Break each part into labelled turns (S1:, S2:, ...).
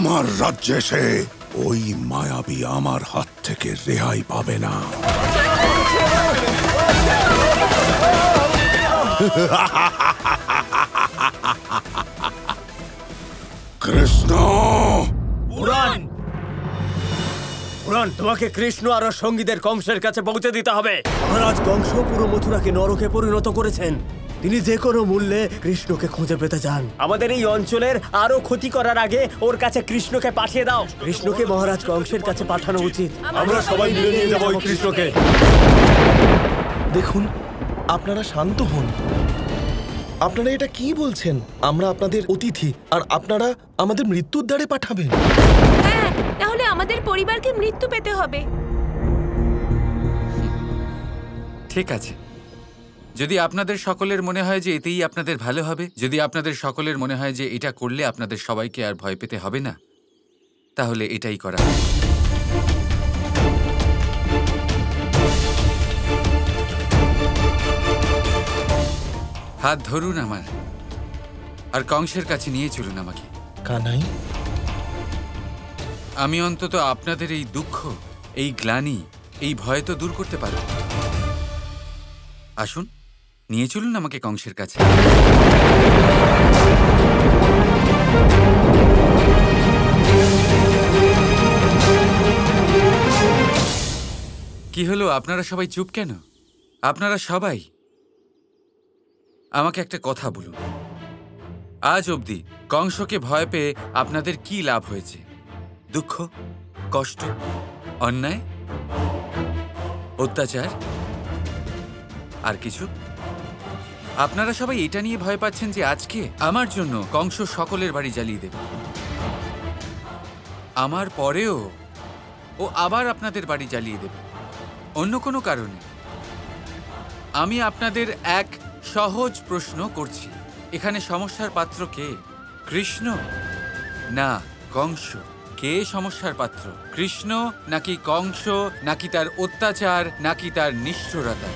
S1: আমার রাজ্যে সে ওই মায়াবী আমার হাত থেকে রেহাই পাবে না। কৃষ্ণ,
S2: পুরাণ পুরাণ, তোমাকে কৃষ্ণ আর ওর সঙ্গীদের কংসের কাছে পৌঁছে দিতে হবে। মহারাজ কংস পুরো মথুরাকে নরকে পরিণত করেছেন। তিনি যে কোনো মূল্যে কৃষ্ণকে খুঁজে পেতে চান। আমাদের এই অঞ্চলের আরো ক্ষতি করার আগে ওর কাছে কৃষ্ণকে পাঠিয়ে দাও। কৃষ্ণকে মহারাজ কংসের কাছে পাঠানো উচিত। আমরা সবাই মিলে নিয়ে যাবো কৃষ্ণকে।
S3: দেখুন, আপনারা শান্ত হন। আপনারা এটা কি বলছেন? আমরা আপনাদের অতিথি, আর আপনারা আমাদের মৃত্যুর দ্বারে পাঠাবেন?
S4: হ্যাঁ, তাহলে আমাদের পরিবারকে মৃত্যু পেতে হবে।
S5: ঠিক আছে, যদি আপনাদের সকলের মনে হয় যে এতেই আপনাদের ভালো হবে, যদি আপনাদের সকলের মনে হয় যে এটা করলে আপনাদের সবাইকে আর ভয় পেতে হবে না, তাহলে এটাই করা হবে। হাত ধরুন আমার, আর কংসের কাছে নিয়ে চলুন আমাকে।
S3: কানাই,
S5: আমি অন্তত আপনাদের এই দুঃখ, এই গ্লানি, এই ভয় তো দূর করতে পারব। আসুন, নিয়ে চলুন আমাকে কংসের কাছে। কি হলো, আপনারা সবাই চুপ কেন? আপনারা সবাই আমাকে একটা কথা বলুন। আজ অবধি কংসকে ভয় পেয়ে আপনাদের কি লাভ হয়েছে? দুঃখ, কষ্ট, অন্যায়, অত্যাচার, আর কিছু? আপনারা সবাই এটা নিয়ে ভয় পাচ্ছেন যে আজকে আমার জন্য কংস সকলের বাড়ি জ্বালিয়ে দেবে। আমার পরেও ও আবার আপনাদের বাড়ি জ্বালিয়ে দেবে অন্য কোনো কারণে। আমি আপনাদের এক সহজ প্রশ্ন করছি, এখানে সমস্যার পাত্র কে? কৃষ্ণ না কংস? কে সমস্যার পাত্র? কৃষ্ণ নাকি কংস, নাকি তার অত্যাচার, নাকি তার নিষ্ঠুরতা?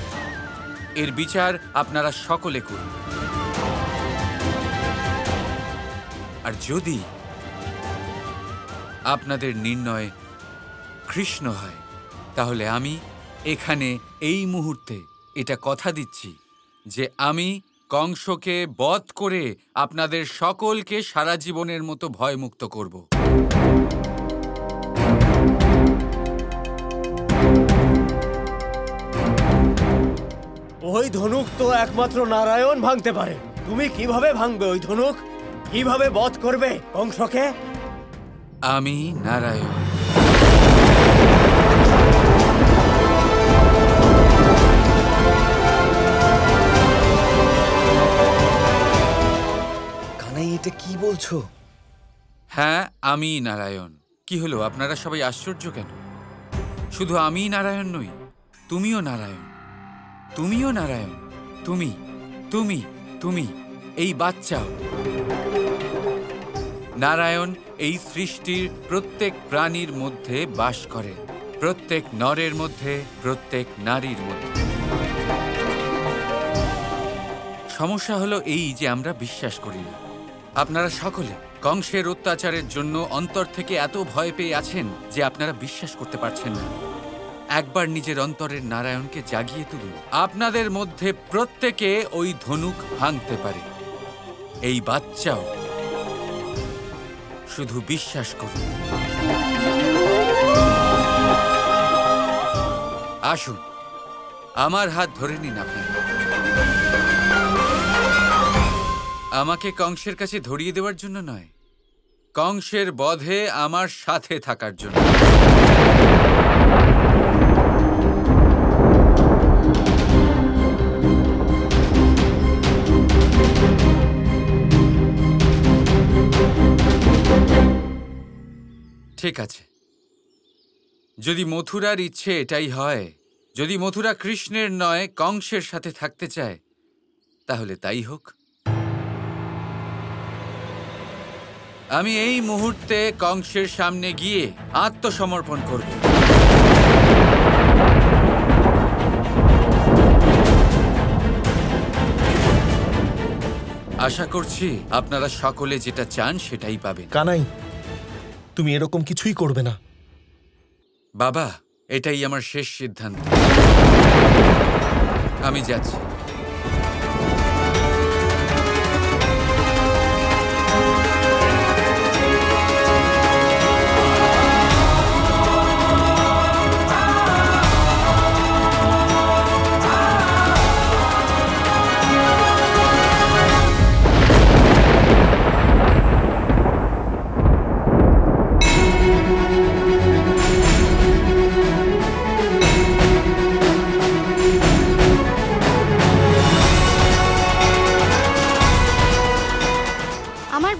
S5: এর বিচার আপনারা সকলে করুন। আর যদি আপনাদের নির্ণয় কৃষ্ণ হয়, তাহলে আমি এখানে এই মুহূর্তে এটা কথা দিচ্ছি যে আমি কংসকে বধ করে আপনাদের সকলকে সারা জীবনের মতো ভয়মুক্ত করব।
S2: ওই ধনুক তো একমাত্র নারায়ণ ভাঙতে পারে। তুমি কিভাবে ভাঙবে ওই ধনুক? কিভাবে বধ করবে কংসকে?
S5: আমি নারায়ণ।
S3: কানাই, এটা কি বলছো?
S5: হ্যাঁ, আমি নারায়ণ। কি হলো, আপনারা সবাই আশ্চর্য কেন? শুধু আমি নারায়ণ নই, তুমিও নারায়ণ। তুমিও নারায়ণ। তুমি তুমি তুমি এই বাচ্চাও নারায়ণ। এই সৃষ্টির প্রত্যেক প্রাণীর মধ্যে বাস করেন, প্রত্যেক নরের মধ্যে, প্রত্যেক নারীর মধ্যে। সমস্যা হলো এই যে আমরা বিশ্বাস করি না। আপনারা সকলে কংসের অত্যাচারের জন্য অন্তর থেকে এত ভয় পেয়ে আছেন যে আপনারা বিশ্বাস করতে পারছেন না। একবার নিজের অন্তরের নারায়ণকে জাগিয়ে তুলুন। আপনাদের মধ্যে প্রত্যেকে ওই ধনুক ভাঙতে পারে, এই বাচ্চাও। শুধু বিশ্বাস করুন। আসুন, আমার হাত ধরে নিন আপনারা। আমাকে কংসের কাছে ধরিয়ে দেওয়ার জন্য নয়, কংসের বধে আমার সাথে থাকার জন্য। ঠিক আছে, যদি মথুরার ইচ্ছে এটাই হয়, যদি মথুরা কৃষ্ণের নয় কংসের সাথে থাকতে চায়, তাহলে তাই হোক। আমি এই মুহূর্তে কংসের সামনে গিয়ে আত্মসমর্পণ করব। আশা করছি আপনারা সকলে যেটা চান সেটাই পাবেন।
S3: কানাই, তুমি এরকম কিছুই করবে না।
S5: বাবা, এটাই আমার শেষ সিদ্ধান্ত। আমি যাচ্ছি।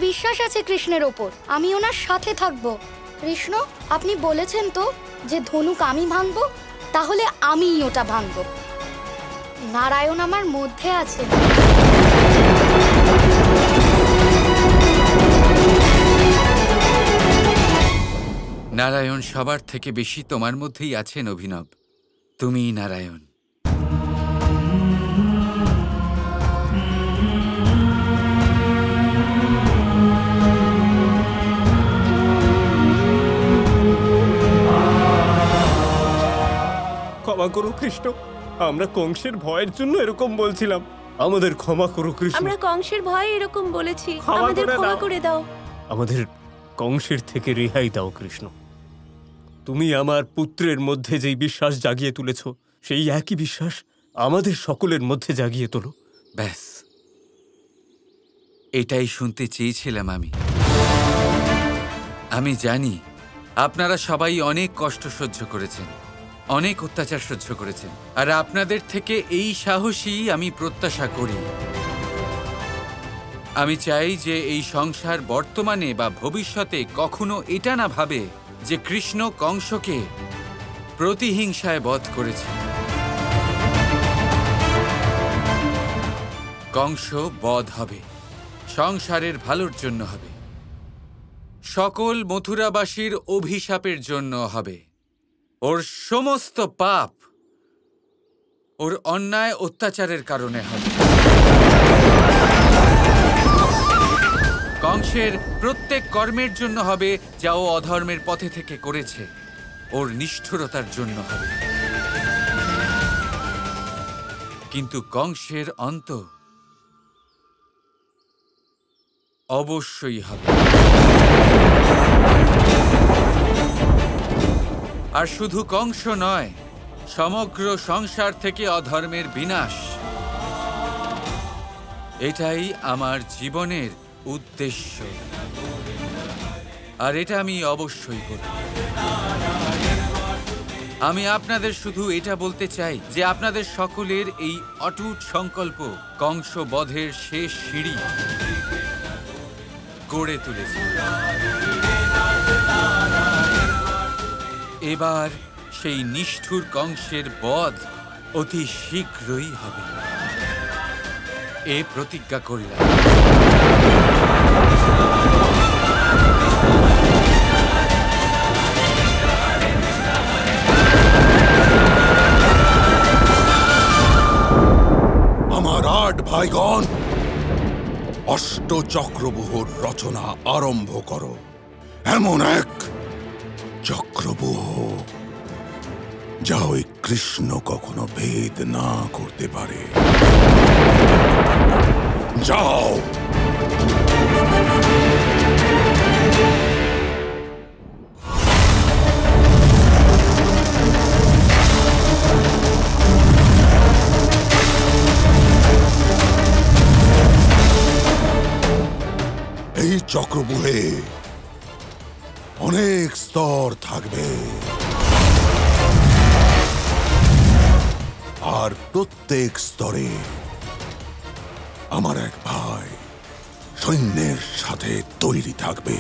S6: বিশ্বাস আছে কৃষ্ণের ওপর, আমি ওনার সাথে থাকবো। কৃষ্ণ, আপনি বলেছেন তো যে ধনুক আমি ভাঙবো, তাহলে আমিই ওটা ভাঙবো। নারায়ণ আমার মধ্যে আছে।
S5: নারায়ণ সবার থেকে বেশি তোমার মধ্যেই আছেন অভিনব। তুমিই নারায়ণ।
S2: ক্ষমা করো কৃষ্ণ, আমরা কংসের ভয়ের জন্য এরকম বলছিলাম। আমাদের ক্ষমা করো কৃষ্ণ।
S4: আমরা কংসের ভয়ে এরকম বলেছি,
S2: ক্ষমা
S4: আমাদের
S2: করে
S4: ক্ষমা
S2: দাও।
S4: করে দাও।
S2: আমাদের কংসের থেকে রেহাই দাও কৃষ্ণ। তুমি আমার পুত্রের মধ্যে যেই বিশ্বাস জাগিয়ে তুলেছ, সেই একই বিশ্বাস আমাদের সকলের মধ্যে জাগিয়ে তোলো।
S5: ব্যাস, এটাই শুনতে চেয়েছিলাম আমি। আমি জানি আপনারা সবাই অনেক কষ্ট সহ্য করেছেন, অনেক অত্যাচার সহ্য করেছেন, আর আপনাদের থেকে এই সাহসই আমি প্রত্যাশা করি। আমি চাই যে এই সংসার বর্তমানে বা ভবিষ্যতে কখনো এটা না ভাবে যে কৃষ্ণ কংসকে প্রতিহিংসায় বধ করেছে। কংস বধ হবে, সংসারের ভালোর জন্য হবে, সকল মথুরাবাসীর অভিশাপের জন্য হবে। ওর সমস্ত পাপ ওর অন্যায় অত্যাচারের কারণে হবে। কংসের প্রত্যেক কর্মের জন্য হবে যা ও অধর্মের পথে থেকে করেছে, ওর নিষ্ঠুরতার জন্য হবে। কিন্তু কংসের অন্ত অবশ্যই হবে। আর শুধু কংস নয়, সমগ্র সংসার থেকে অধর্মের বিনাশ। এটাই আমার জীবনের উদ্দেশ্য, আর এটা আমি অবশ্যই করব। আমি আপনাদের শুধু এটা বলতে চাই যে আপনাদের সকলের এই অটুট সংকল্প কংস বধের শেষ সিঁড়ি গড়ে তুলেছে। এবার সেই নিষ্ঠুর কংসের বধ অতি শীঘ্রই হবে, এ প্রতিজ্ঞা করলাম।
S1: আমার 8 ভাইগণ, অষ্টচক্রব্যূহর রচনা আরম্ভ করো। এমন এক চক্রব্যূহ যা ওই কৃষ্ণ কখনো ভেদ না করতে পারে। যাও। এই চক্রব্যূহে অনেক স্তর থাকবে, আর প্রত্যেক স্তরে আমার এক ভাই সৈন্যের সাথে তৈরি থাকবে।